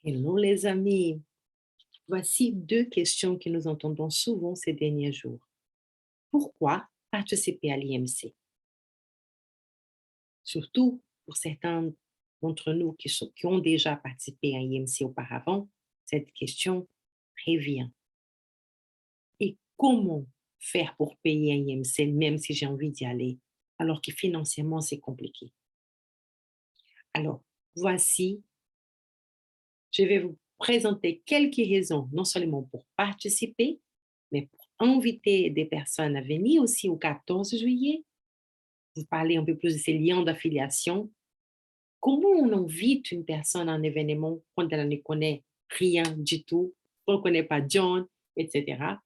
Hello les amis, voici deux questions que nous entendons souvent ces derniers jours. Pourquoi participer à l'IMC? Surtout pour certains d'entre nous qui ont déjà participé à l'IMC auparavant, cette question revient. Et comment faire pour payer un IMC même si j'ai envie d'y aller, alors que financièrement c'est compliqué? Alors, voici, je vais vous présenter quelques raisons, non seulement pour participer, mais pour inviter des personnes à venir aussi au 14 juillet, vous parler un peu plus de ces liens d'affiliation. Comment on invite une personne à un événement quand elle ne connaît rien du tout, on ne connaît pas John, etc.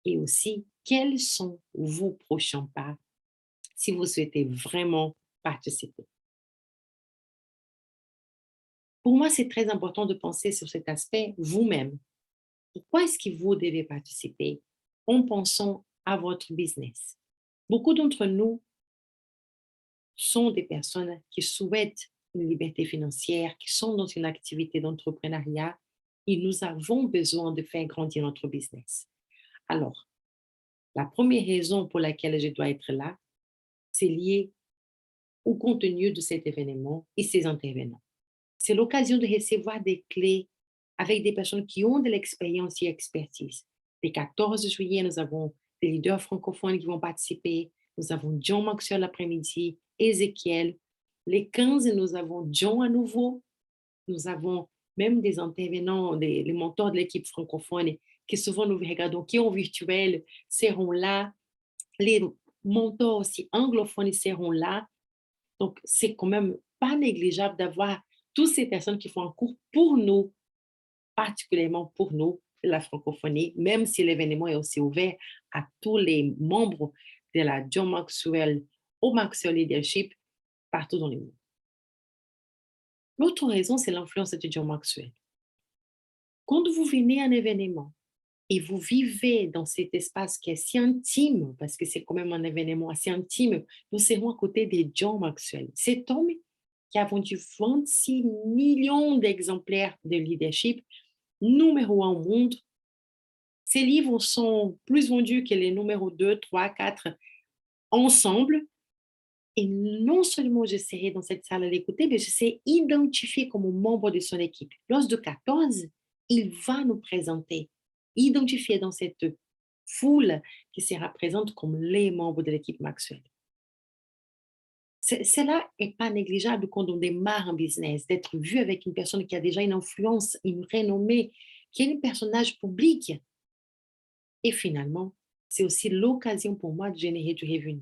Et aussi, quels sont vos prochains pas si vous souhaitez vraiment participer? Pour moi, c'est très important de penser sur cet aspect vous-même. Pourquoi est-ce que vous devez participer en pensant à votre business? Beaucoup d'entre nous sont des personnes qui souhaitent une liberté financière, qui sont dans une activité d'entrepreneuriat et nous avons besoin de faire grandir notre business. Alors, la première raison pour laquelle je dois être là, c'est lié au contenu de cet événement et ses intervenants. C'est l'occasion de recevoir des clés avec des personnes qui ont de l'expérience et expertise. Le 14 juillet, nous avons des leaders francophones qui vont participer. Nous avons John Maxwell l'après-midi, Ézéchiel. Les 15, nous avons John à nouveau. Nous avons même des intervenants, les mentors de l'équipe francophone qui souvent nous regardons, qui en virtuel, seront là. Les mentors aussi anglophones seront là. Donc, c'est quand même pas négligeable d'avoir toutes ces personnes qui font un cours pour nous, particulièrement pour nous, la francophonie, même si l'événement est aussi ouvert à tous les membres de la John Maxwell au Maxwell Leadership partout dans le monde. L'autre raison, c'est l'influence de John Maxwell. Quand vous venez à un événement et vous vivez dans cet espace qui est si intime, parce que c'est quand même un événement assez intime, nous serons à côté de John Maxwell. Cet homme qui a vendu 26 millions d'exemplaires de leadership, numéro un au monde. Ses livres sont plus vendus que les numéros 2, 3, 4 ensemble. Et non seulement je serai dans cette salle à l'écouter, mais je serai identifiée comme membre de son équipe. Lors de 14, il va nous présenter, identifié dans cette foule qui sera présente comme les membres de l'équipe Maxwell. Cela n'est pas négligeable quand on démarre un business, d'être vu avec une personne qui a déjà une influence, une renommée, qui est un personnage public. Et finalement, c'est aussi l'occasion pour moi de générer du revenu.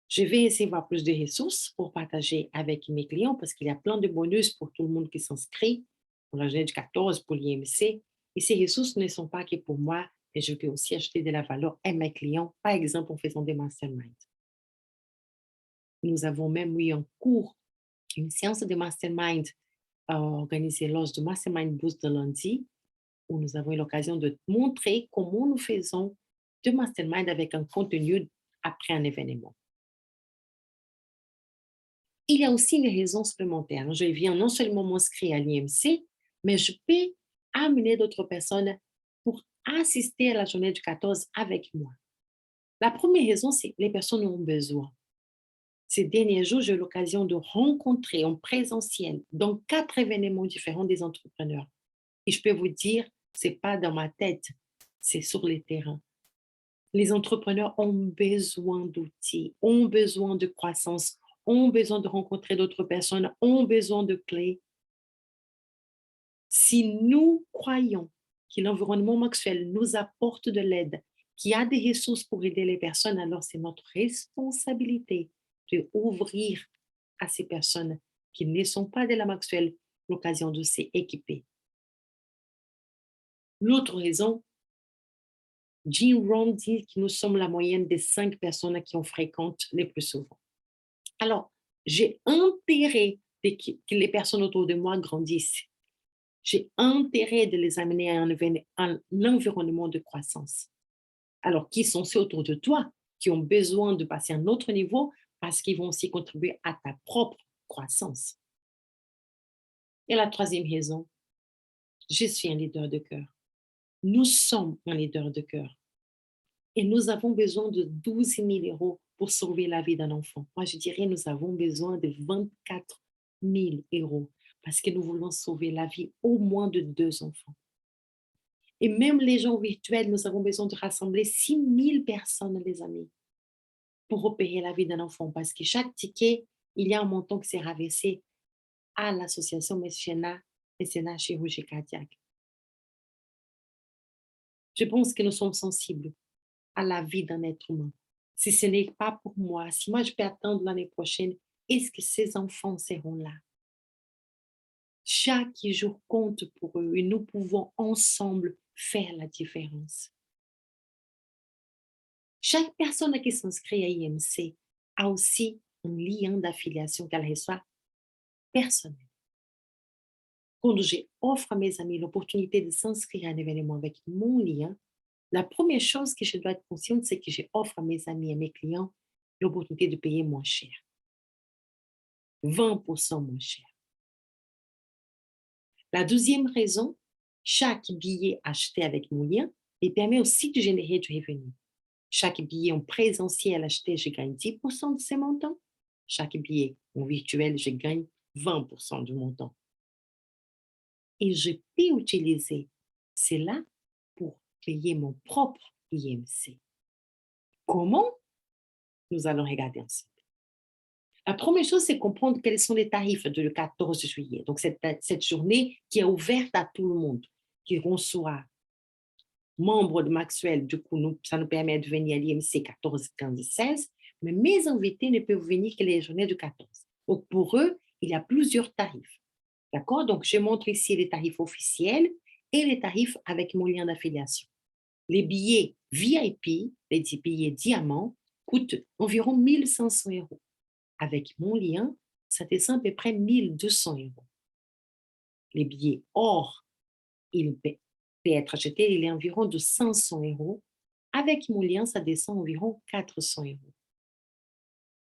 Je vais essayer d'avoir plus de ressources pour partager avec mes clients parce qu'il y a plein de bonus pour tout le monde qui s'inscrit pour la journée du 14, pour l'IMC. Et ces ressources ne sont pas que pour moi, mais je peux aussi acheter de la valeur à mes clients, par exemple en faisant des masterminds. Nous avons même eu un cours, une séance de mastermind organisée lors du Mastermind Boost de lundi, où nous avons eu l'occasion de montrer comment nous faisons de mastermind avec un contenu après un événement. Il y a aussi une raison supplémentaire. Je viens non seulement m'inscrire à l'IMC, mais je peux amener d'autres personnes pour assister à la journée du 14 avec moi. La première raison, c'est que les personnes ont besoin. Ces derniers jours, j'ai eu l'occasion de rencontrer en présentiel dans 4 événements différents des entrepreneurs. Et je peux vous dire, c'est pas dans ma tête, c'est sur les terrains. Les entrepreneurs ont besoin d'outils, ont besoin de croissance, ont besoin de rencontrer d'autres personnes, ont besoin de clés. Si nous croyons que l'environnement Maxwell nous apporte de l'aide, qu'il y a des ressources pour aider les personnes, alors c'est notre responsabilité de ouvrir à ces personnes qui ne sont pas de la Maxwell l'occasion de s'équiper. L'autre raison, Jim Rohn dit que nous sommes la moyenne des 5 personnes qui on fréquente les plus souvent. Alors, j'ai intérêt que les personnes autour de moi grandissent. J'ai intérêt de les amener à un environnement de croissance. Alors, qui sont ceux autour de toi qui ont besoin de passer à un autre niveau parce qu'ils vont aussi contribuer à ta propre croissance? Et la troisième raison, je suis un leader de cœur. Nous sommes un leader de cœur. Et nous avons besoin de 12 000 € pour sauver la vie d'un enfant. Moi, je dirais, nous avons besoin de 24 000 € parce que nous voulons sauver la vie au moins de 2 enfants. Et même les gens virtuels, nous avons besoin de rassembler 6 000 personnes, les amis, pour opérer la vie d'un enfant. Parce que chaque ticket, il y a un montant qui s'est raversé à l'association Mécénat Chirurgie Cardiaque. Je pense que nous sommes sensibles à la vie d'un être humain. Si ce n'est pas pour moi, si moi je peux attendre l'année prochaine, est-ce que ces enfants seront là? Chaque jour compte pour eux et nous pouvons ensemble faire la différence. Chaque personne qui s'inscrit à IMC a aussi un lien d'affiliation qu'elle reçoit personnel. Quand j'offre à mes amis l'opportunité de s'inscrire à un événement avec mon lien, la première chose que je dois être consciente, c'est que j'offre à mes amis et à mes clients l'opportunité de payer moins cher, 20% moins cher. La deuxième raison, chaque billet acheté avec mon lien me permet aussi de générer du revenu. Chaque billet en présentiel acheté, je gagne 10% de ces montants. Chaque billet en virtuel, je gagne 20% du montant. Et je peux utiliser cela pour payer mon propre IMC. Comment? Nous allons regarder ensemble. La première chose, c'est comprendre quels sont les tarifs de le 14 juillet. Donc, cette journée qui est ouverte à tout le monde, qui reçoit membre de Maxwell. Du coup, ça nous permet de venir à l'IMC 14, 15 et 16. Mais mes invités ne peuvent venir que les journées du 14. Donc, pour eux, il y a plusieurs tarifs. D'accord? Donc, je montre ici les tarifs officiels et les tarifs avec mon lien d'affiliation. Les billets VIP, les billets diamants, coûtent environ 1 500 €. Avec mon lien, ça descend à peu près 1 200 €. Les billets or, ils peut être acheté, il est environ de 500 €. Avec mon lien, ça descend environ 400 €.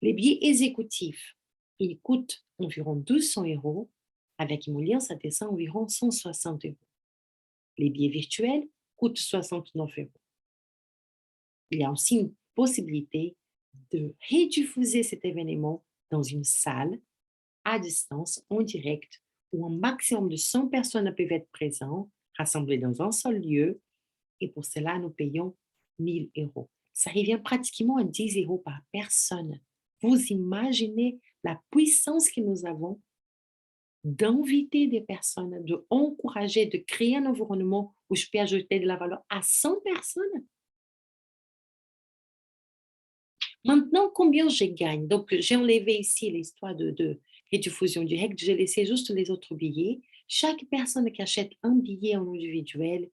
Les billets exécutifs, ils coûtent environ 200 €. Avec mon lien, ça descend environ 160 €. Les billets virtuels coûtent 69 €. Il y a aussi une possibilité de rediffuser cet événement dans une salle, à distance, en direct, où un maximum de 100 personnes peuvent être présentes, rassemblées dans un seul lieu. Et pour cela, nous payons 1 000 €. Ça revient pratiquement à 10 € par personne. Vous imaginez la puissance que nous avons d'inviter des personnes, de encourager, de créer un environnement où je peux ajouter de la valeur à 100 personnes. Maintenant, combien je gagne? Donc, j'ai enlevé ici l'histoire de rediffusion directe. J'ai laissé juste les autres billets. Chaque personne qui achète un billet en individuel,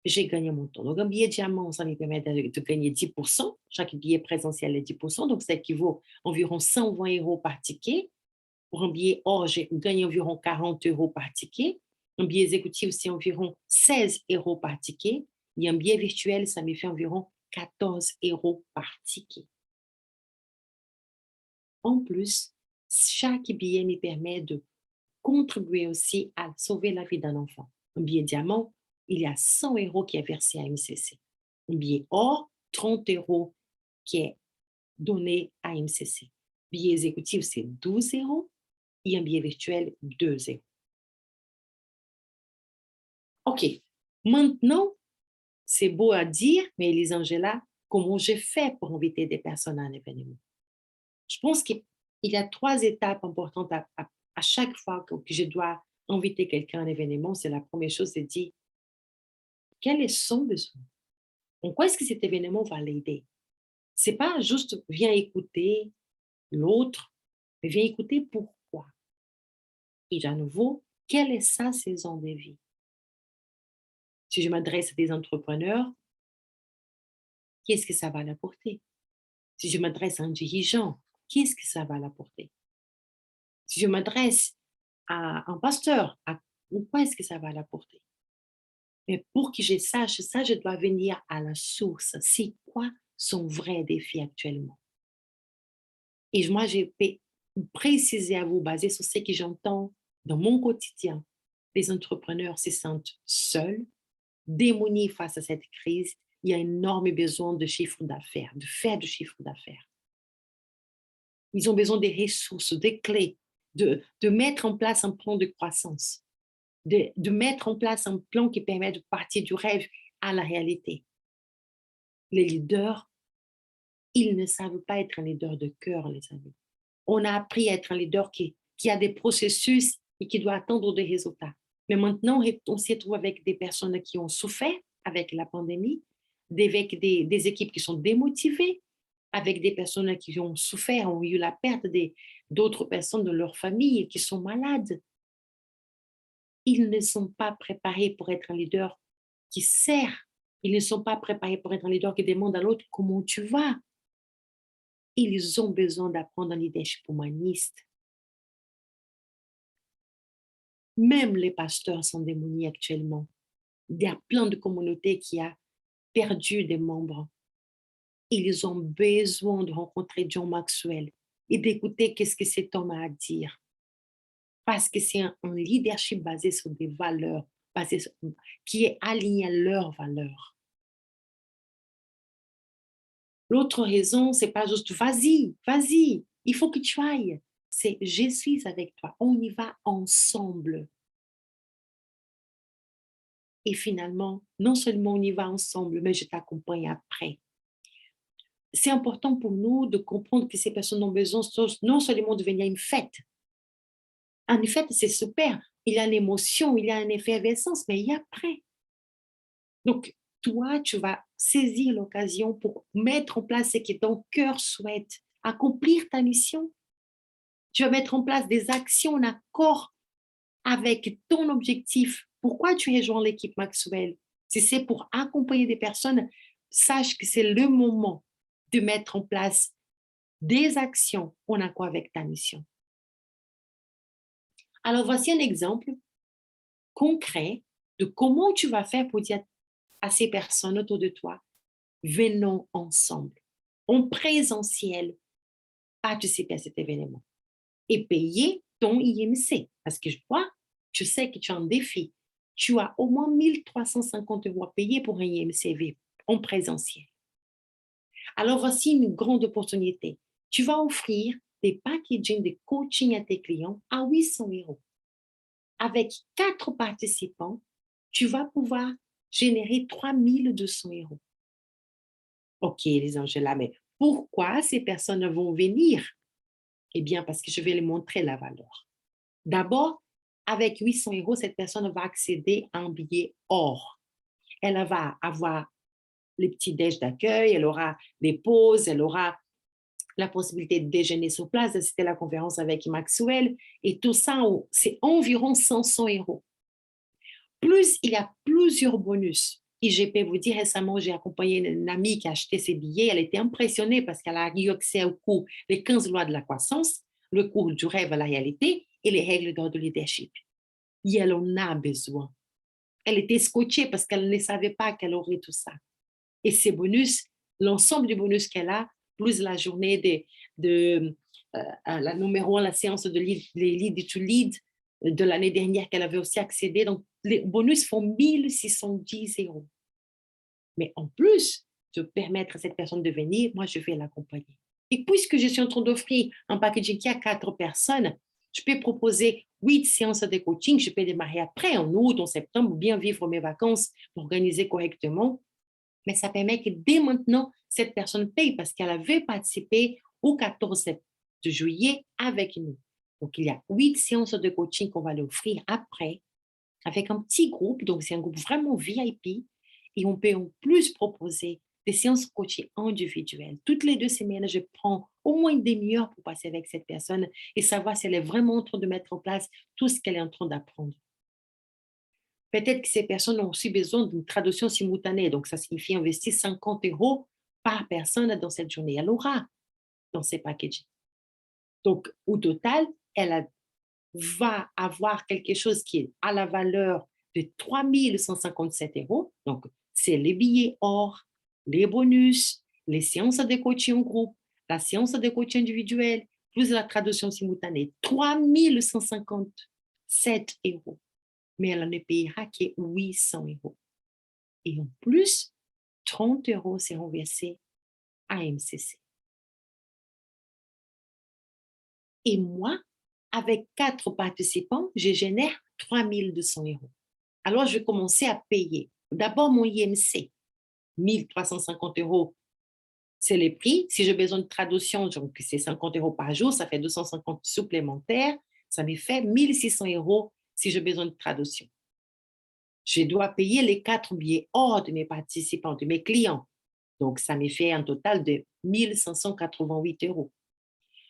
j'ai gagné mon montant. Donc, un billet diamant, ça me permet de gagner 10%. Chaque billet présentiel est 10%. Donc, ça équivaut à environ 120 € par ticket. Pour un billet or, j'ai gagné environ 40 € par ticket. Un billet exécutif, c'est environ 16 € par ticket. Et un billet virtuel, ça me fait environ 14 € par ticket. En plus, chaque billet me permet de contribuer aussi à sauver la vie d'un enfant. Un billet diamant, il y a 100 € qui est versé à MCC. Un billet or, 30 € qui est donné à MCC. Billet exécutif, c'est 12 € et un billet virtuel, 2 €. OK. Maintenant, c'est beau à dire, mais Elisangela, comment j'ai fait pour inviter des personnes à un événement? Je pense qu'il y a 3 étapes importantes à chaque fois que je dois inviter quelqu'un à un événement. C'est la première chose, c'est de dire quel est son besoin? En quoi est-ce que cet événement va l'aider? C'est pas juste viens écouter l'autre, mais viens écouter pourquoi. Et à nouveau, quelle est sa saison de vie? Si je m'adresse à des entrepreneurs, qu'est-ce que ça va l'apporter? Si je m'adresse à un dirigeant, qu'est-ce que ça va l'apporter? Si je m'adresse à un pasteur, quoi est-ce que ça va l'apporter? Mais pour que je sache ça, je dois venir à la source. C'est quoi son vrai défi actuellement? Et moi, je peux préciser à vous, basé sur ce que j'entends Dans mon quotidien, les entrepreneurs se sentent seuls, démunis face à cette crise. Il y a un énorme besoin de chiffre d'affaires, de faire du chiffre d'affaires. Ils ont besoin des ressources, des clés, de mettre en place un plan de croissance, de mettre en place un plan qui permet de partir du rêve à la réalité. Les leaders, ils ne savent pas être un leader de cœur, les amis. On a appris à être un leader qui a des processus et qui doit attendre des résultats. Mais maintenant, on s'y retrouve avec des personnes qui ont souffert avec la pandémie, avec des équipes qui sont démotivées, avec des personnes qui ont souffert, ont eu la perte d'autres personnes de leur famille et qui sont malades. Ils ne sont pas préparés pour être un leader qui sert. Ils ne sont pas préparés pour être un leader qui demande à l'autre comment tu vas. Ils ont besoin d'apprendre un leadership humaniste. Même les pasteurs sont démonis actuellement. Il y a plein de communautés qui ont perdu des membres. Ils ont besoin de rencontrer John Maxwell et d'écouter qu'est-ce que cet homme a à dire. Parce que c'est un leadership basé sur des valeurs, qui est aligné à leurs valeurs. L'autre raison, c'est pas juste vas-y, vas-y, il faut que tu ailles. C'est je suis avec toi, on y va ensemble. Et finalement, non seulement on y va ensemble, mais je t'accompagne après. C'est important pour nous de comprendre que ces personnes ont besoin non seulement de venir à une fête. Une fête, c'est super. Il y a une émotion, il y a une effervescence, mais il y a après. Donc, toi, tu vas saisir l'occasion pour mettre en place ce que ton cœur souhaite, accomplir ta mission. Tu vas mettre en place des actions en accord avec ton objectif. Pourquoi tu rejoins l'équipe Maxwell? Si c'est pour accompagner des personnes, sache que c'est le moment de mettre en place des actions en accord avec ta mission. Alors, voici un exemple concret de comment tu vas faire pour dire à ces personnes autour de toi, venons ensemble, en présentiel, participer à cet événement et payer ton IMC. Parce que je sais que tu as un défi. Tu as au moins 1 350 € à payer pour un IMCV en présentiel. Alors, voici une grande opportunité. Tu vas offrir des packaging de coaching à tes clients à 800 €. Avec 4 participants, tu vas pouvoir générer 3 200 €. OK, les Angela, mais pourquoi ces personnes vont venir? Eh bien, parce que je vais les montrer la valeur. D'abord, avec 800 €, cette personne va accéder à un billet or. Elle va avoir les petits déj d'accueil, elle aura des pauses, elle aura la possibilité de déjeuner sur place, d'assister à la conférence avec Maxwell, et tout ça, c'est environ 500 €. Plus, il y a plusieurs bonus. Et je peux vous dire, récemment, j'ai accompagné une amie qui a acheté ses billets. Elle était impressionnée parce qu'elle a eu accès au cours des 15 lois de la croissance, le cours du rêve à la réalité et les règles d'or de leadership. Et elle en a besoin. Elle était scotchée parce qu'elle ne savait pas qu'elle aurait tout ça. Et ces bonus, l'ensemble du bonus qu'elle a, plus la journée la numéro 1, la séance de les lead to lead de l'année dernière qu'elle avait aussi accédé. Donc, les bonus font 1 610 €. Mais en plus de permettre à cette personne de venir, moi, je vais l'accompagner. Et puisque je suis en train d'offrir un packaging qui a 4 personnes, je peux proposer 8 séances de coaching. Je peux démarrer après, en août, en septembre, ou bien vivre mes vacances, organiser correctement. Mais ça permet que dès maintenant, cette personne paye parce qu'elle avait participé au 14 de juillet avec nous. Donc, il y a 8 séances de coaching qu'on va lui offrir après, avec un petit groupe. Donc, c'est un groupe vraiment VIP. Et on peut en plus proposer des séances de coaching individuelles. Toutes les 2 semaines, je prends au moins une demi-heure pour passer avec cette personne et savoir si elle est vraiment en train de mettre en place tout ce qu'elle est en train d'apprendre. Peut-être que ces personnes ont aussi besoin d'une traduction simultanée. Donc, ça signifie investir 50 € par personne dans cette journée. Elle aura dans ces packages. Donc, au total, va avoir quelque chose qui est à la valeur de 3 157 €. Donc, c'est les billets or, les bonus, les séances de coaching en groupe, la séance de coaching individuel, plus la traduction simultanée. 3 150. 7 euros, mais elle ne payera que 800 euros. Et en plus, 30 euros seront versés à MCC. Et moi, avec 4 participants, je génère 3 200 euros. Alors, je vais commencer à payer. D'abord, mon IMC, 1 350 euros, c'est les prix. Si j'ai besoin de traduction, donc c'est 50 euros par jour, ça fait 250 supplémentaires. Ça me fait 1 600 euros si j'ai besoin de traduction. Je dois payer les 4 billets hors de mes participants, de mes clients. Donc, ça me fait un total de 1 588 euros.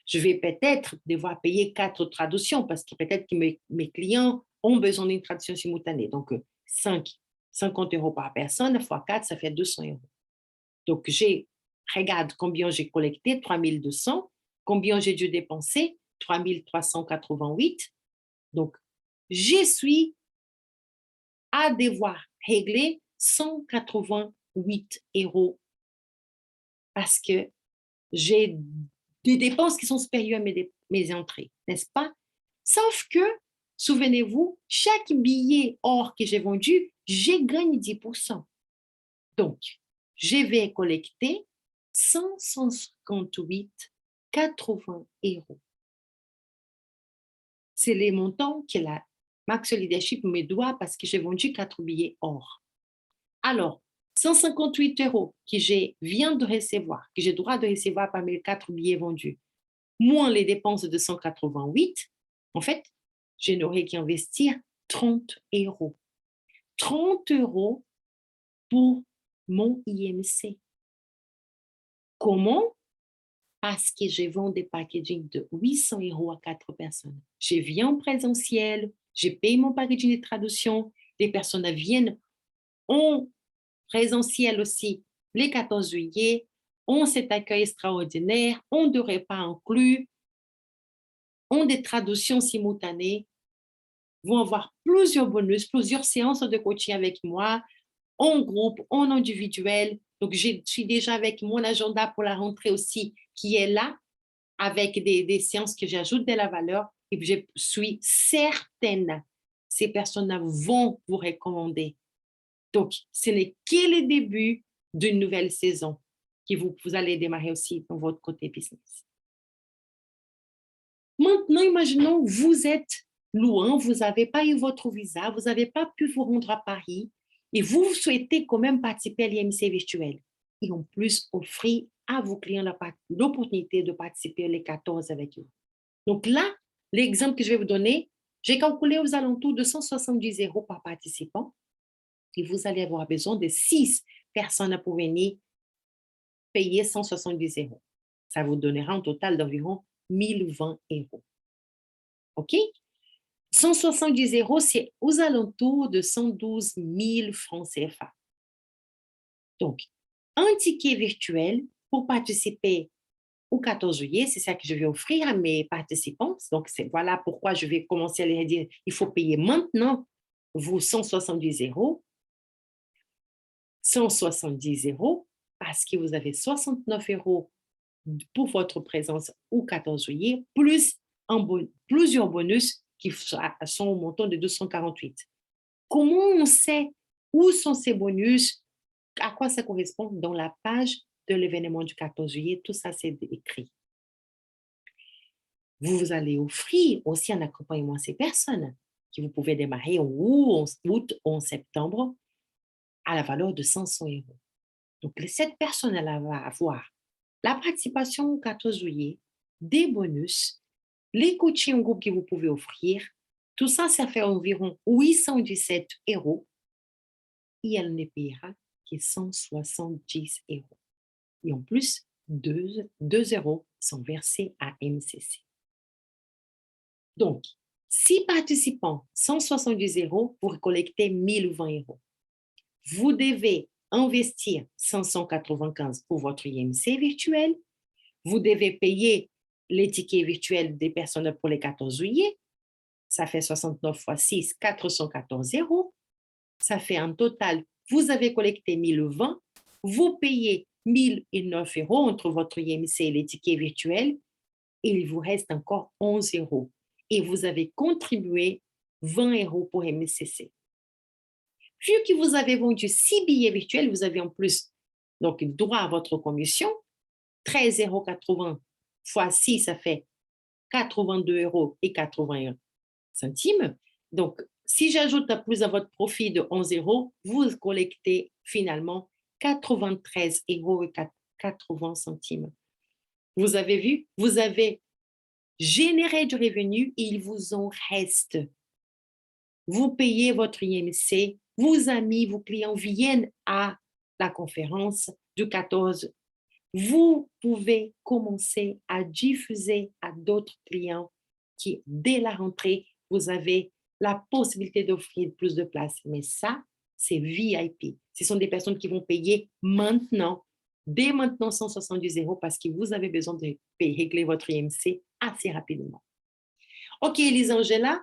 Je vais peut-être devoir payer 4 traductions parce que peut-être que mes clients ont besoin d'une traduction simultanée. Donc, 50 euros par personne fois 4, ça fait 200 euros. Donc, regarde combien j'ai collecté, 3 200. Combien j'ai dû dépenser, 3 388. Donc, je suis à devoir régler 188 euros parce que j'ai des dépenses qui sont supérieures à mes entrées, n'est-ce pas? Sauf que, souvenez-vous, chaque billet or que j'ai vendu, j'ai gagné 10%. Donc, je vais collecter 158,80 euros. C'est les montants que la Max Leadership me doit parce que j'ai vendu 4 billets or. Alors, 158 euros que je viens de recevoir, que j'ai droit de recevoir parmi les 4 billets vendus, moins les dépenses de 188, en fait, je n'aurai qu'à investir 30 euros. 30 euros pour mon IMC. Comment? Parce que je vends des packaging de 800 euros à 4 personnes. Je viens en présentiel, je paye mon packaging de traduction, les personnes viennent en présentiel aussi les 14 juillet, ont cet accueil extraordinaire, ont des repas inclus, ont des traductions simultanées, vont avoir plusieurs bonus, plusieurs séances de coaching avec moi, en groupe, en individuel. Donc, je suis déjà avec mon agenda pour la rentrée aussi qui est là, avec des séances que j'ajoute de la valeur. Et puis, je suis certaine, ces personnes vont vous recommander. Donc, ce n'est que le début d'une nouvelle saison que vous allez démarrer aussi dans votre côté business. Maintenant, imaginons, vous êtes loin, vous n'avez pas eu votre visa, vous n'avez pas pu vous rendre à Paris et vous souhaitez quand même participer à l'IMC virtuel. Et en plus, offrir à vos clients l'opportunité de participer les 14 avec eux. Donc là, l'exemple que je vais vous donner, j'ai calculé aux alentours de 170 euros par participant et vous allez avoir besoin de 6 personnes pour venir payer 170 euros. Ça vous donnera un total d'environ 1020 euros. OK? 170 euros, c'est aux alentours de 112 000 francs CFA. Donc, un ticket virtuel pour participer au 14 juillet, c'est ça que je vais offrir à mes participants. Donc, voilà pourquoi je vais commencer à leur dire, il faut payer maintenant vos 170 euros. 170 euros parce que vous avez 69 euros pour votre présence au 14 juillet, plus plusieurs bonus qui sont au montant de 248. Comment on sait où sont ces bonus, à quoi ça correspond dans la page de l'événement du 14 juillet, tout ça c'est écrit. Vous allez offrir aussi un accompagnement à ces personnes que vous pouvez démarrer en août ou en septembre à la valeur de 500 euros. Donc, cette personne, elle va avoir la participation au 14 juillet, des bonus, les coachings en groupe que vous pouvez offrir. Tout ça, ça fait environ 817 euros et elle ne payera que 170 euros. Et en plus, 2 euros sont versés à MCC. Donc, 6 participants, 170 euros pour collecter 1020 euros. Vous devez investir 595 pour votre IMC virtuel. Vous devez payer les tickets virtuels des personnes pour les 14 juillet. Ça fait 69 fois 6, 414 euros. Ça fait un total, vous avez collecté 1020. Vous payez 1009 euros entre votre IMC et les tickets virtuels. Et il vous reste encore 11 euros. Et vous avez contribué 20 euros pour MCC. Vu que vous avez vendu 6 billets virtuels, vous avez en plus donc droit à votre commission. 13,80 € fois 6, ça fait 82,81 €. Donc, si j'ajoute à plus à votre profit de 11 €, vous collectez finalement 93,80 €. Vous avez vu, vous avez généré du revenu et il vous en reste. Vous payez votre IMC, vos amis, vos clients viennent à la conférence du 14. Vous pouvez commencer à diffuser à d'autres clients qui, dès la rentrée, vous avez la possibilité d'offrir plus de places. Mais ça, c'est VIP. Ce sont des personnes qui vont payer maintenant, dès maintenant 170 € parce que vous avez besoin de régler votre IMC assez rapidement. OK, Elisangela,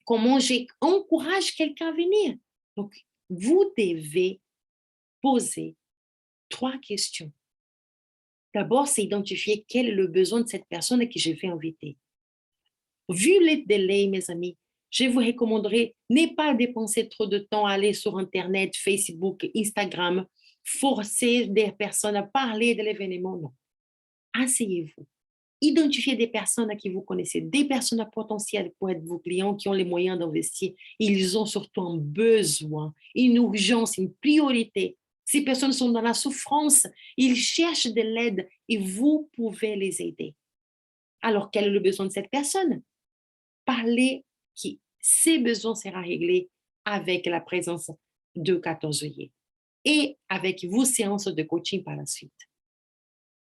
comment j'encourage quelqu'un à venir? Donc, vous devez poser 3 questions. D'abord, c'est identifier quel est le besoin de cette personne que je vais inviter. Vu les délais, mes amis, je vous recommanderais ne pas dépenser trop de temps à aller sur Internet, Facebook, Instagram, forcer des personnes à parler de l'événement. Non. Asseyez-vous. Identifiez des personnes à qui vous connaissez, des personnes à potentiel pour être vos clients qui ont les moyens d'investir. Ils ont surtout un besoin, une urgence, une priorité. Ces personnes sont dans la souffrance, ils cherchent de l'aide et vous pouvez les aider. Alors, quel est le besoin de cette personne? Parlez qui ses besoins sera réglés avec la présence de 14 juillet et avec vos séances de coaching par la suite.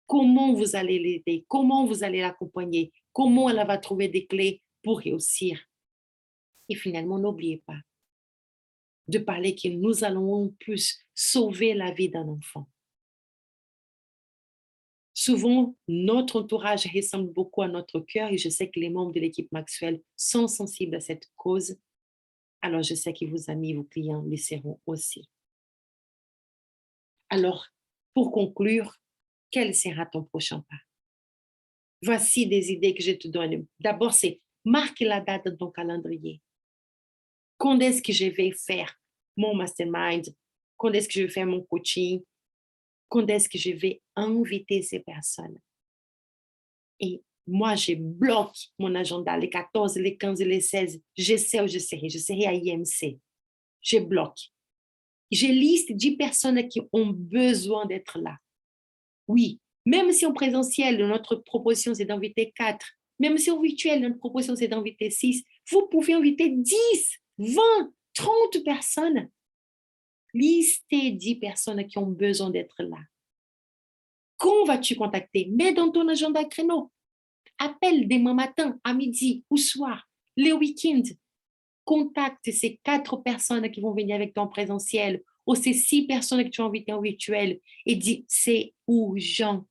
Comment vous allez l'aider, comment vous allez l'accompagner, comment elle va trouver des clés pour réussir. Et finalement, n'oubliez pas de parler que nous allons en plus sauver la vie d'un enfant. Souvent, notre entourage ressemble beaucoup à notre cœur et je sais que les membres de l'équipe Maxwell sont sensibles à cette cause. Alors, je sais que vos amis, vos clients le seront aussi. Alors, pour conclure, quel sera ton prochain pas? Voici des idées que je te donne. D'abord, c'est marque la date dans ton calendrier. Quand est-ce que je vais faire mon mastermind? Quand est-ce que je vais faire mon coaching? Quand est-ce que je vais inviter ces personnes? Et moi, je bloque mon agenda, les 14, les 15 et les 16. Je sais où je serai. Je serai à IMC. Je bloque. Je liste 10 personnes qui ont besoin d'être là. Oui, même si en présentiel, notre proposition, c'est d'inviter 4, même si en virtuel, notre proposition, c'est d'inviter 6, vous pouvez inviter 10, 20, 30 personnes. Listez 10 personnes qui ont besoin d'être là. Quand vas-tu contacter? Mets dans ton agenda créneau. Appelle demain matin, à midi ou soir, le week-end. Contacte ces 4 personnes qui vont venir avec toi en présentiel ou ces 6 personnes que tu as invitées en virtuel et dis, c'est urgent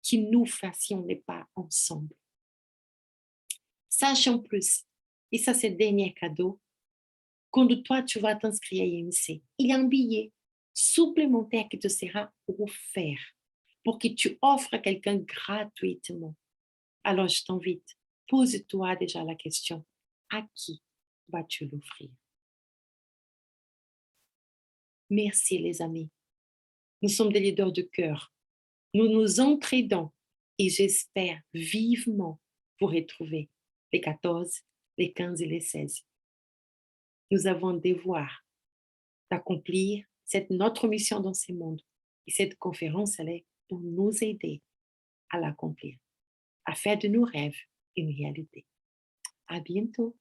que nous fassions les pas ensemble. Sache en plus, et ça c'est le dernier cadeau, quand toi tu vas t'inscrire à IMC, il y a un billet supplémentaire qui te sera offert pour que tu offres à quelqu'un gratuitement. Alors je t'invite, pose-toi déjà la question, à qui vas-tu l'offrir? Merci les amis. Nous sommes des leaders de cœur. Nous nous entraidons et j'espère vivement vous retrouver les 14, les 15 et les 16. Nous avons un devoir d'accomplir notre mission dans ce monde. Et cette conférence, elle est pour nous aider à l'accomplir, à faire de nos rêves une réalité. À bientôt.